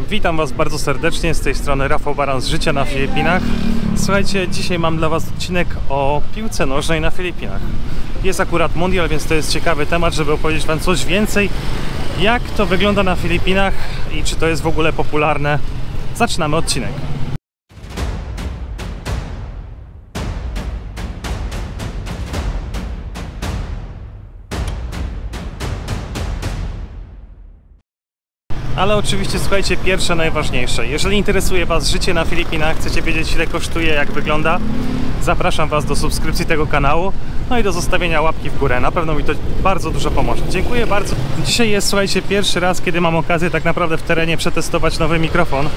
Witam Was bardzo serdecznie, z tej strony Rafał Baran z życia na Filipinach. Słuchajcie, dzisiaj mam dla Was odcinek o piłce nożnej na Filipinach. Jest akurat mundial, więc to jest ciekawy temat, żeby opowiedzieć Wam coś więcej, jak to wygląda na Filipinach i czy to jest w ogóle popularne. Zaczynamy odcinek. Ale oczywiście, słuchajcie, pierwsze, najważniejsze. Jeżeli interesuje Was życie na Filipinach, chcecie wiedzieć, ile kosztuje, jak wygląda, zapraszam Was do subskrypcji tego kanału, no i do zostawienia łapki w górę. Na pewno mi to bardzo dużo pomoże. Dziękuję bardzo. Dzisiaj jest, słuchajcie, pierwszy raz, kiedy mam okazję tak naprawdę w terenie przetestować nowy mikrofon.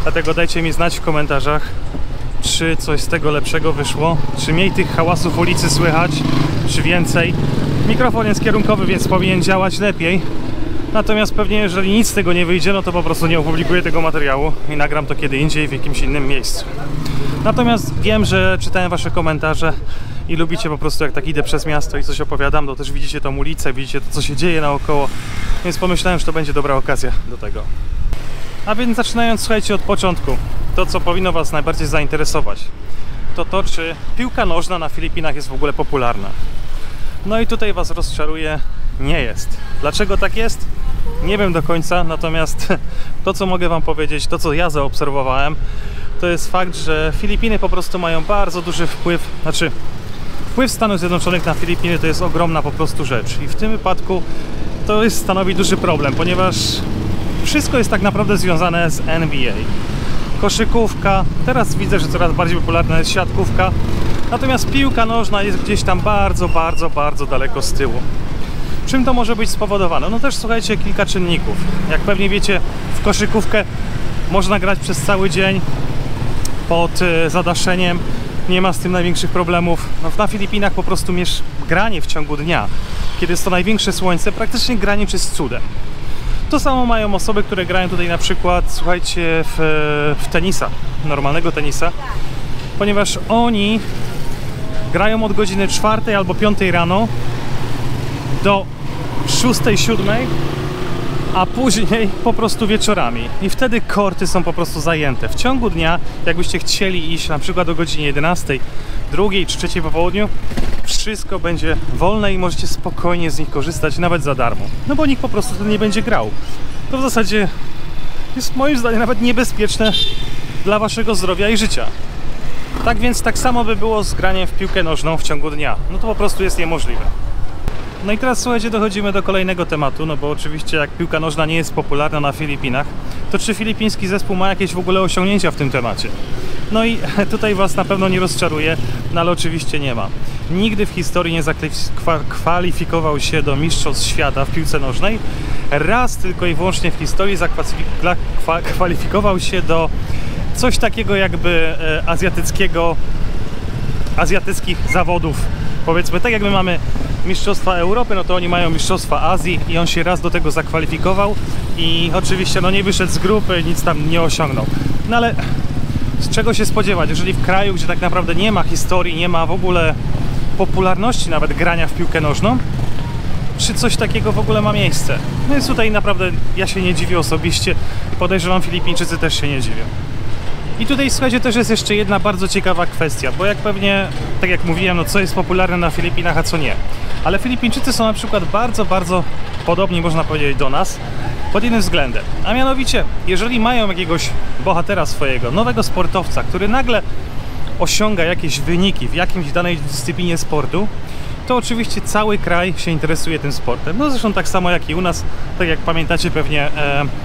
Dlatego dajcie mi znać w komentarzach, czy coś z tego lepszego wyszło, czy mniej tych hałasów ulicy słychać, czy więcej. Mikrofon jest kierunkowy, więc powinien działać lepiej. Natomiast pewnie jeżeli nic z tego nie wyjdzie, no to po prostu nie opublikuję tego materiału i nagram to kiedy indziej w jakimś innym miejscu. Natomiast wiem, że czytałem Wasze komentarze i lubicie po prostu, jak tak idę przez miasto i coś opowiadam, to też widzicie tą ulicę, widzicie to, co się dzieje naokoło, więc pomyślałem, że to będzie dobra okazja do tego. A więc zaczynając, słuchajcie, od początku, to co powinno Was najbardziej zainteresować, to czy piłka nożna na Filipinach jest w ogóle popularna. No i tutaj Was rozczaruję, nie jest. Dlaczego tak jest? Nie wiem do końca, natomiast to, co mogę Wam powiedzieć, to, co ja zaobserwowałem, to jest fakt, że Filipiny po prostu mają bardzo duży wpływ, wpływ Stanów Zjednoczonych na Filipiny to jest ogromna po prostu rzecz i w tym wypadku to stanowi duży problem, ponieważ wszystko jest tak naprawdę związane z NBA. Koszykówka, teraz widzę, że coraz bardziej popularna jest siatkówka, natomiast piłka nożna jest gdzieś tam bardzo daleko z tyłu. Czym to może być spowodowane? No też, słuchajcie, kilka czynników. Jak pewnie wiecie, w koszykówkę można grać przez cały dzień pod zadaszeniem, nie ma z tym największych problemów. No, na Filipinach po prostu granie w ciągu dnia, kiedy jest to największe słońce, praktycznie granie jest cudem. To samo mają osoby, które grają tutaj na przykład, słuchajcie, w tenisa, normalnego tenisa, ponieważ oni grają od godziny 4 albo 5 rano do 6-7, a później po prostu wieczorami. I wtedy korty są po prostu zajęte. W ciągu dnia, jakbyście chcieli iść na przykład o godzinie 11, 2 czy 3 po południu, wszystko będzie wolne i możecie spokojnie z nich korzystać, nawet za darmo. No bo nikt po prostu wtedy nie będzie grał. To w zasadzie jest moim zdaniem nawet niebezpieczne dla Waszego zdrowia i życia. Tak więc tak samo by było z graniem w piłkę nożną w ciągu dnia. No to po prostu jest niemożliwe. No i teraz, słuchajcie, dochodzimy do kolejnego tematu, no bo oczywiście jak piłka nożna nie jest popularna na Filipinach, to czy filipiński zespół ma jakieś w ogóle osiągnięcia w tym temacie? No i tutaj Was na pewno nie rozczaruje, no ale oczywiście nie ma. Nigdy w historii nie zakwalifikował się do Mistrzostw Świata w piłce nożnej. Raz tylko i wyłącznie w historii zakwalifikował się do coś takiego jakby azjatyckich zawodów. Powiedzmy, tak jakby mamy Mistrzostwa Europy, no to oni mają Mistrzostwa Azji i on się raz do tego zakwalifikował i oczywiście no nie wyszedł z grupy, nic tam nie osiągnął. No ale z czego się spodziewać, jeżeli w kraju, gdzie tak naprawdę nie ma historii, nie ma w ogóle popularności nawet grania w piłkę nożną, czy coś takiego w ogóle ma miejsce? No więc tutaj naprawdę ja się nie dziwię osobiście i podejrzewam, Filipińczycy też się nie dziwią. I tutaj, słuchajcie, też jest jeszcze jedna bardzo ciekawa kwestia, bo jak pewnie, tak jak mówiłem, no co jest popularne na Filipinach, a co nie. Ale Filipińczycy są na przykład bardzo podobni, można powiedzieć, do nas pod jednym względem. A mianowicie, jeżeli mają jakiegoś bohatera swojego, nowego sportowca, który nagle osiąga jakieś wyniki w jakimś danej dyscyplinie sportu, to oczywiście cały kraj się interesuje tym sportem. No zresztą tak samo jak i u nas, tak jak pamiętacie pewnie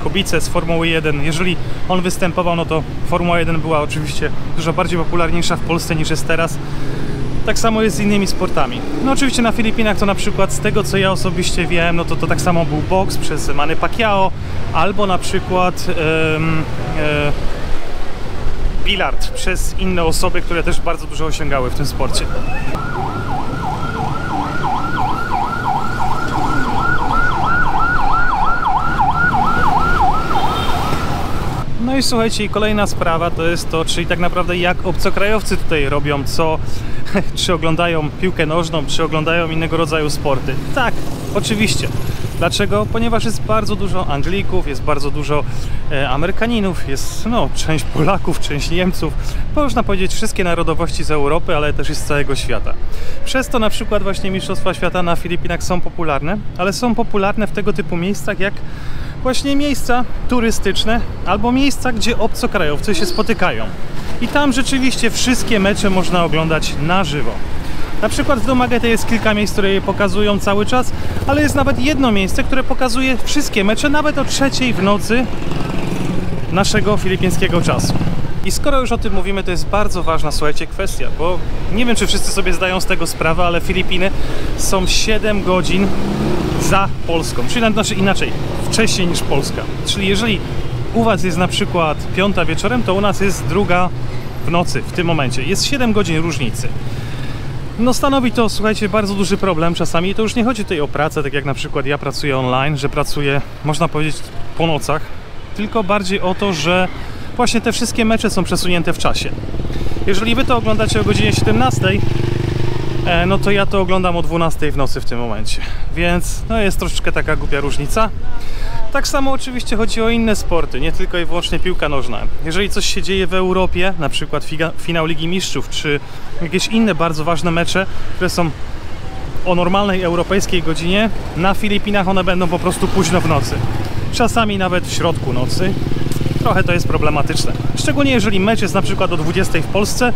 Kubice z Formuły 1, jeżeli on występował, no to Formuła 1 była oczywiście dużo bardziej popularniejsza w Polsce niż jest teraz. Tak samo jest z innymi sportami. No oczywiście na Filipinach to na przykład z tego, co ja osobiście wiem, no to tak samo był boks przez Manny Pacquiao, albo na przykład bilard przez inne osoby, które też bardzo dużo osiągały w tym sporcie. No i słuchajcie, kolejna sprawa to jest to, czyli tak naprawdę jak obcokrajowcy tutaj robią, czy oglądają piłkę nożną, czy oglądają innego rodzaju sporty. Tak, oczywiście. Dlaczego? Ponieważ jest bardzo dużo Anglików, jest bardzo dużo Amerykaninów, jest część Polaków, część Niemców. Można powiedzieć wszystkie narodowości z Europy, ale też i z całego świata. Przez to na przykład właśnie Mistrzostwa Świata na Filipinach są popularne, ale są popularne w tego typu miejscach jak właśnie miejsca turystyczne albo miejsca, gdzie obcokrajowcy się spotykają. I tam rzeczywiście wszystkie mecze można oglądać na żywo. Na przykład w Dumaguete jest kilka miejsc, które je pokazują cały czas, ale jest nawet jedno miejsce, które pokazuje wszystkie mecze, nawet o 3:00 w nocy naszego filipińskiego czasu. I skoro już o tym mówimy, to jest bardzo ważna, słuchajcie, kwestia, bo nie wiem, czy wszyscy sobie zdają z tego sprawę, ale Filipiny są 7 godzin za Polską, czyli znaczy inaczej, wcześniej niż Polska. Czyli jeżeli u Was jest na przykład 5:00 wieczorem, to u nas jest 2:00 w nocy w tym momencie. Jest 7 godzin różnicy. No stanowi to, słuchajcie, bardzo duży problem czasami i to już nie chodzi tutaj o pracę, tak jak na przykład ja pracuję online, że pracuję, można powiedzieć, po nocach, tylko bardziej o to, że właśnie te wszystkie mecze są przesunięte w czasie. Jeżeli Wy to oglądacie o godzinie 17:00, no to ja to oglądam o 12:00 w nocy w tym momencie, więc no jest troszeczkę taka głupia różnica. Tak samo oczywiście chodzi o inne sporty, nie tylko i wyłącznie piłka nożna. Jeżeli coś się dzieje w Europie, na przykład finał Ligi Mistrzów, czy jakieś inne bardzo ważne mecze, które są o normalnej europejskiej godzinie, na Filipinach one będą po prostu późno w nocy. Czasami nawet w środku nocy. Trochę to jest problematyczne. Szczególnie jeżeli mecz jest na przykład o 20:00 w Polsce,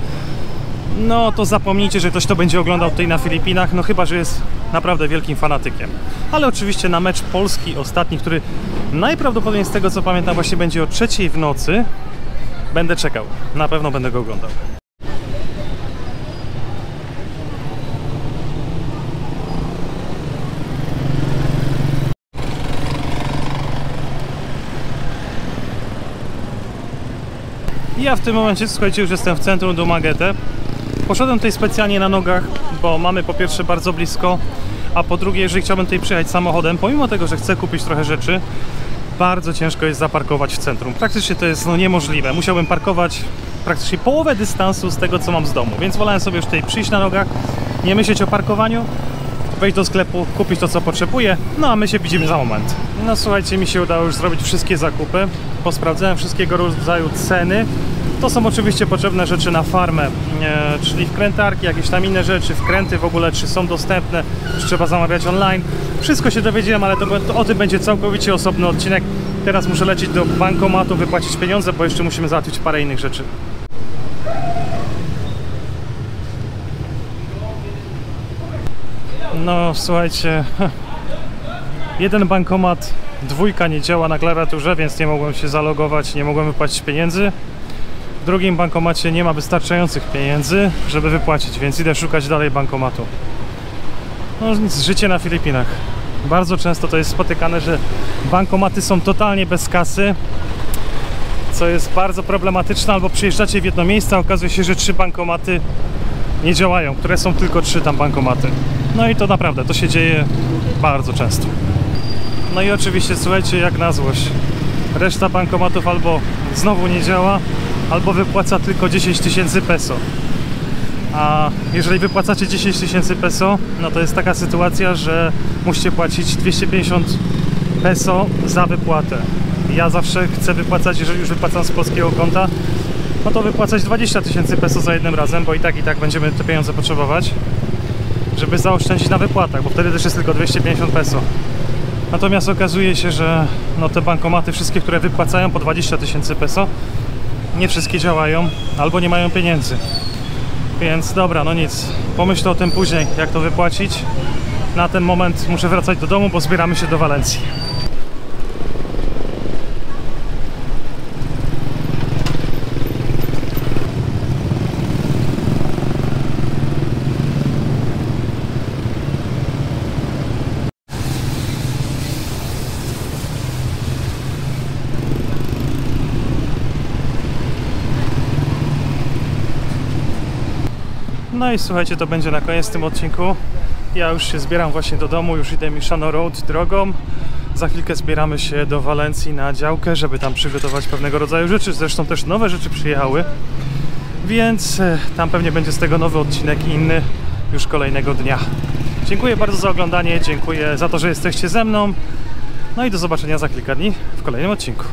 no to zapomnijcie, że ktoś to będzie oglądał tutaj na Filipinach, no chyba że jest naprawdę wielkim fanatykiem. Ale oczywiście na mecz Polski ostatni, który najprawdopodobniej z tego co pamiętam właśnie będzie o 3:00 w nocy, będę czekał. Na pewno będę go oglądał. Ja w tym momencie, słuchajcie, już jestem w centrum Dumaguete. Poszedłem tutaj specjalnie na nogach, bo mamy po pierwsze bardzo blisko, a po drugie, jeżeli chciałbym tutaj przyjechać samochodem, pomimo tego, że chcę kupić trochę rzeczy, bardzo ciężko jest zaparkować w centrum. Praktycznie to jest niemożliwe. Musiałbym parkować praktycznie połowę dystansu z tego, co mam z domu, więc wolałem sobie już tutaj przyjść na nogach, nie myśleć o parkowaniu, wejść do sklepu, kupić to, co potrzebuję, no a my się widzimy za moment. No słuchajcie, mi się udało już zrobić wszystkie zakupy, posprawdzałem wszystkiego rodzaju ceny. To są oczywiście potrzebne rzeczy na farmę, czyli wkrętarki, jakieś tam inne rzeczy, wkręty w ogóle, czy są dostępne, czy trzeba zamawiać online. Wszystko się dowiedziałem, ale to o tym będzie całkowicie osobny odcinek. Teraz muszę lecieć do bankomatu, wypłacić pieniądze, bo jeszcze musimy załatwić parę innych rzeczy. No słuchajcie, jeden bankomat, 2 nie działa na klawiaturze, więc nie mogłem się zalogować, nie mogłem wypłacić pieniędzy. W drugim bankomacie nie ma wystarczających pieniędzy, żeby wypłacić, więc idę szukać dalej bankomatu. No nic, życie na Filipinach. Bardzo często to jest spotykane, że bankomaty są totalnie bez kasy, co jest bardzo problematyczne, albo przyjeżdżacie w jedno miejsce, a okazuje się, że 3 bankomaty nie działają, które są tylko 3 tam bankomaty. No i to naprawdę, to się dzieje bardzo często. No i oczywiście, słuchajcie, jak na złość, reszta bankomatów albo znowu nie działa, albo wypłaca tylko 10 000 peso. A jeżeli wypłacacie 10 000 peso, no to jest taka sytuacja, że musicie płacić 250 peso za wypłatę. Ja zawsze chcę wypłacać, jeżeli już wypłacam z polskiego konta, no to wypłacać 20 000 peso za jednym razem, bo i tak będziemy te pieniądze potrzebować, żeby zaoszczędzić na wypłatach, bo wtedy też jest tylko 250 peso. Natomiast okazuje się, że no te bankomaty wszystkie, które wypłacają po 20 000 peso, nie wszystkie działają, albo nie mają pieniędzy. Więc dobra, no nic, pomyślę o tym później, jak to wypłacić. Na ten moment muszę wracać do domu, bo zbieramy się do Walencji. No i słuchajcie, to będzie na koniec w tym odcinku. Ja już się zbieram właśnie do domu, już idę Misano Road drogą. Za chwilkę zbieramy się do Walencji na działkę, żeby tam przygotować pewnego rodzaju rzeczy. Zresztą też nowe rzeczy przyjechały, więc tam pewnie będzie z tego nowy odcinek i inny już kolejnego dnia. Dziękuję bardzo za oglądanie, dziękuję za to, że jesteście ze mną. No i do zobaczenia za kilka dni w kolejnym odcinku.